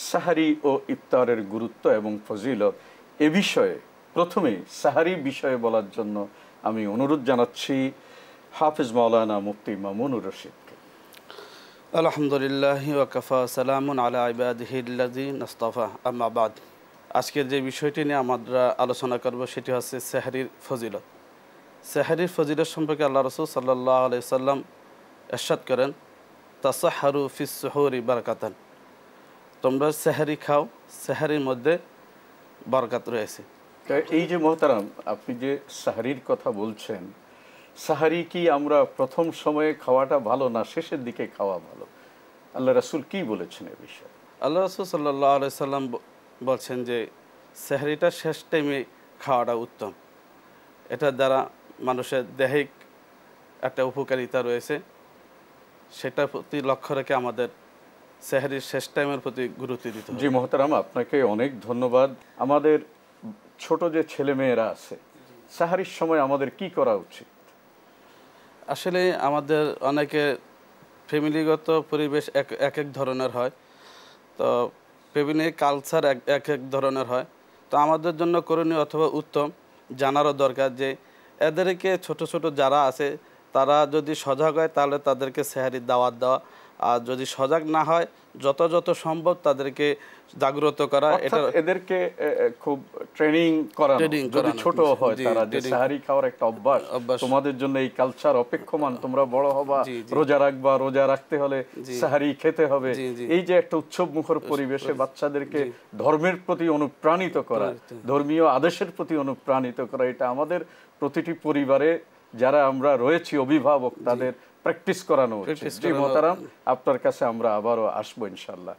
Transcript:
সাহারি ও ইফতারের গুরুত্ব এবং ফজিলত এ বিষয়ে প্রথমেই সাহারি বিষয়ে বলার জন্য আমি অনুরোধ জানাচ্ছি হাফেজ মাওলানা মুফতি মামুনুর রশিদকে। আলহামদুলিল্লাহ ওয়াকাফা সালামুন আলা ইবাদিহিল্লাযিন ইসতাফা আম্মা বাদ। আজকের যে বিষয়টি নিয়ে আমরা আলোচনা করব সেটি হচ্ছে সেহরির ফজিলত। সেহরির ফজিলত সম্পর্কে আল্লাহ রাসূল সাল্লাল্লাহু আলাইহি সাল্লাম ইরশাদ করেন, তাসাহহারু ফিস সুহুরি বারাকাতান, তোমরা সেহরি খাও, সেহরির মধ্যে বরকত রয়েছে। এই যে মোহতারাম, আপনি যে সাহারির কথা বলছেন, সাহারি কি আমরা প্রথম সময়ে খাওয়াটা ভালো না শেষের দিকে খাওয়া ভালো? আল্লাহ রাসূল কি বলেছেন এ বিষয়ে? আল্লাহ রাসূল সাল্লাল্লাহু আলাইহি সাল্লাম বলছেন যে সেহরিটা শেষ টাইমে খাওয়াটা উত্তম। এটার দ্বারা মানুষের দৈহিক একটা উপকারিতা রয়েছে, সেটার প্রতি লক্ষ্য রেখে আমাদের সেহরির শেষ টাইমের প্রতি গুরুত্ব দিতে হবে। জি মোহতারাম, আপনাকে অনেক ধন্যবাদ। আমাদের ছোট যে ছেলে মেয়েরা আছে, সাহারির সময় আমাদের কি করা উচিত? আসলে আমাদের অনেকে ফ্যামিলিগত পরিবেশ এক এক ধরনের হয়, তো ফ্যামিলি কালচার এক এক ধরনের হয়। তো আমাদের জন্য করণীয় অথবা উত্তম জানারও দরকার যে এদেরকে ছোট ছোট যারা আছে তারা যদি সজাগ হয় তাহলে তাদেরকে সেহরির দাওয়াত দেওয়া, আর যদি সজাগ না হয় যত সম্ভব তাদেরকে জাগ্রত করা। এটা এদেরকে খুব ট্রেনিং করানো, যদি ছোট হয় তারা, যে সাহারি খাওয়ার একটা অভ্যাস তোমাদের জন্য এই কালচার অপেক্ষমান, তোমরা বড় হবা, রোজা রাখবা, রোজা রাখতে হলে সাহারি খেতে হবে, এই যে একটা উৎসব মুখর পরিবেশে বাচ্চাদেরকে ধর্মের প্রতি অনুপ্রাণিত করা, ধর্মীয় আদেশের প্রতি অনুপ্রাণিত করা, এটা আমাদের প্রতিটি পরিবারে যারা আমরা রয়েছি অভিভাবক তাদের প্র্যাকটিস করানো উচিত। জি মোহতারাম, আপনার কাছে আমরা আবারও আসবো ইনশাআল্লাহ।